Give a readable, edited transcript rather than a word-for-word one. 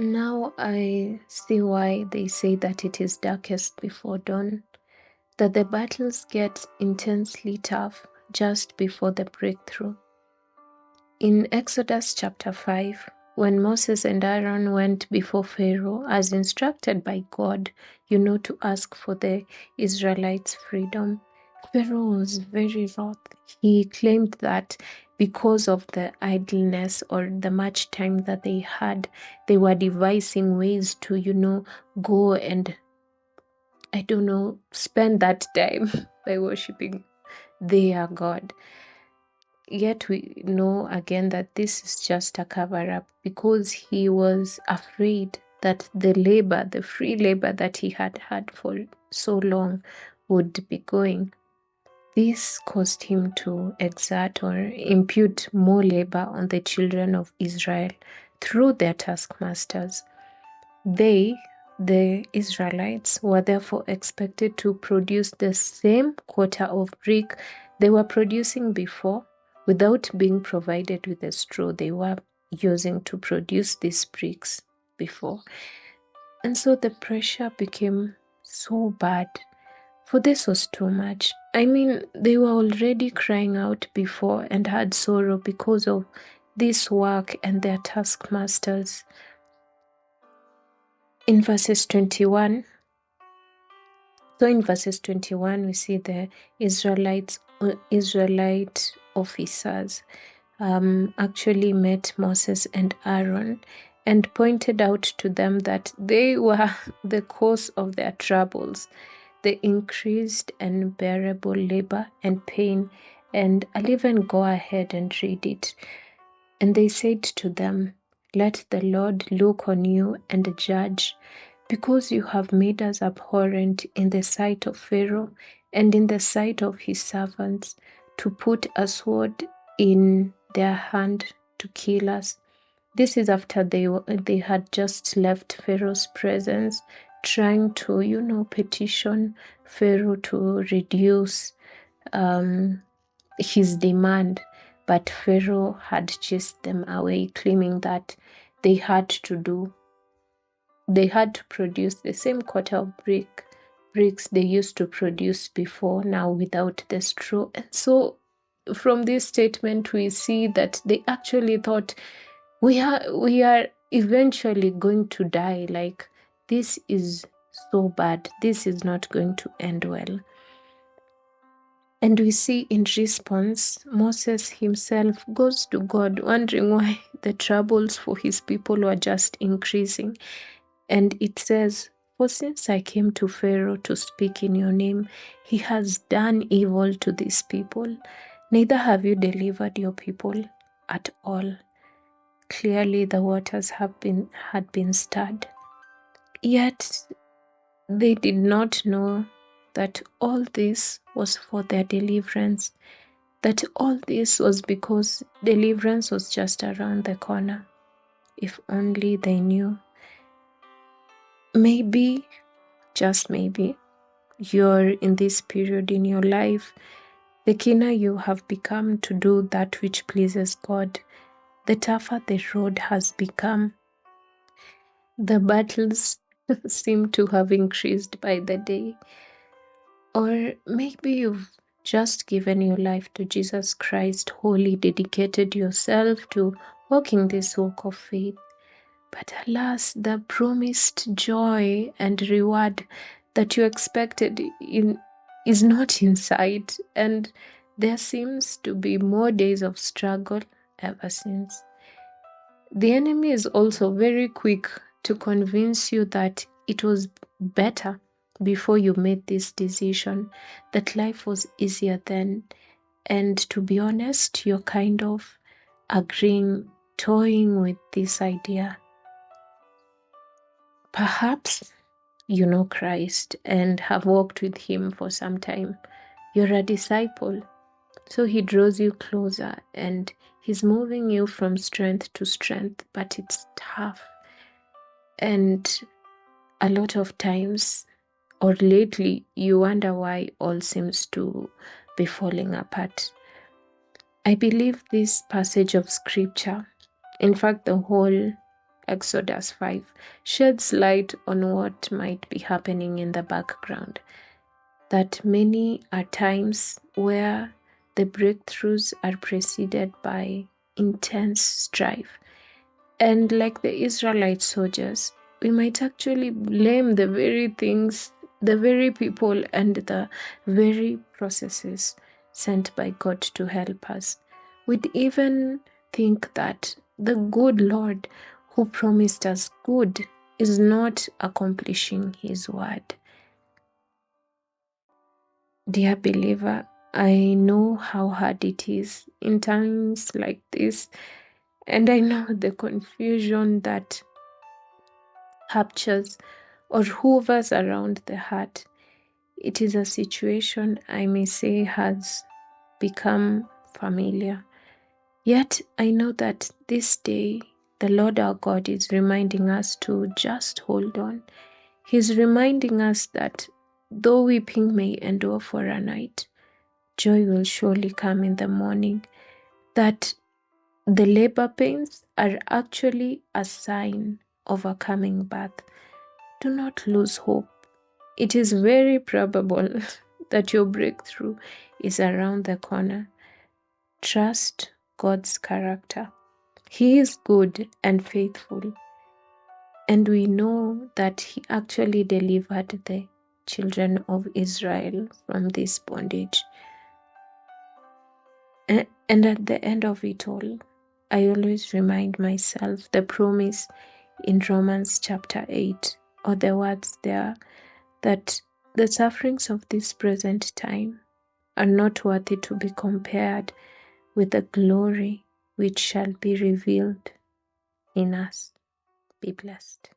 Now I see why they say that it is darkest before dawn, that the battles get intensely tough just before the breakthrough. In Exodus chapter 5, when Moses and Aaron went before Pharaoh as instructed by God, to ask for the Israelites' freedom, Pharaoh was very wroth. He claimed that because of the idleness or the much time that they had, they were devising ways to, go and, spend that time by worshiping their God. Yet we know again that this is just a cover up because he was afraid that the free labor that he had had for so long would be going. This caused him to exert or impute more labor on the children of Israel through their taskmasters. They, the Israelites, were therefore expected to produce the same quota of brick they were producing before without being provided with the straw they were using to produce these bricks before. And so the pressure became so bad, for this was too much. I mean, they were already crying out before and had sorrow because of this work and their taskmasters. In verses 21, we see the Israelite officers actually met Moses and Aaron and pointed out to them that they were the cause of their troubles, the increased and unbearable labor and pain. And I'll even go ahead and read it. And they said to them, "Let the Lord look on you and judge, because you have made us abhorrent in the sight of Pharaoh and in the sight of his servants, to put a sword in their hand to kill us." This is after they had just left Pharaoh's presence, trying to, petition Pharaoh to reduce his demand. But Pharaoh had chased them away, claiming that they had to produce the same quota of bricks they used to produce before, now without the straw. And so from this statement, we see that they actually thought, we are eventually going to die. Like, this is so bad. This is not going to end well. And we see in response, Moses himself goes to God, wondering why the troubles for his people were just increasing. And it says, "For since I came to Pharaoh to speak in your name, he has done evil to these people. Neither have you delivered your people at all." Clearly the waters had been stirred. Yet they did not know that all this was for their deliverance, that all this was because deliverance was just around the corner. If only they knew. Maybe, just maybe, you're in this period in your life, the keener you have become to do that which pleases God, the tougher the road has become. The battles seem to have increased by the day. Or maybe you've just given your life to Jesus Christ, wholly dedicated yourself to walking this walk of faith. But alas, the promised joy and reward that you expected is not in sight, and there seems to be more days of struggle ever since. The enemy is also very quick to convince you that it was better before you made this decision, that life was easier then. And to be honest, you're kind of toying with this idea. Perhaps you know Christ and have walked with him for some time. You're a disciple, so he draws you closer and he's moving you from strength to strength, but it's tough. And a lot of times, or lately, you wonder why all seems to be falling apart. I believe this passage of scripture, in fact, the whole Exodus 5, sheds light on what might be happening in the background. That many are times where the breakthroughs are preceded by intense strife. And like the Israelite soldiers, we might actually blame the very things, the very people, and the very processes sent by God to help us. We'd even think that the good Lord who promised us good is not accomplishing his word. Dear believer, I know how hard it is in times like this, and I know the confusion that captures or hovers around the heart. It is a situation I may say has become familiar. Yet I know that this day the Lord our God is reminding us to just hold on. He's reminding us that though weeping may endure for a night, joy will surely come in the morning. That the labor pains are actually a sign of a coming birth. Do not lose hope. It is very probable that your breakthrough is around the corner. Trust God's character. He is good and faithful, and we know that He actually delivered the children of Israel from this bondage. And at the end of it all, I always remind myself the promise in Romans chapter 8, or the words there, that the sufferings of this present time are not worthy to be compared with the glory which shall be revealed in us. Be blessed.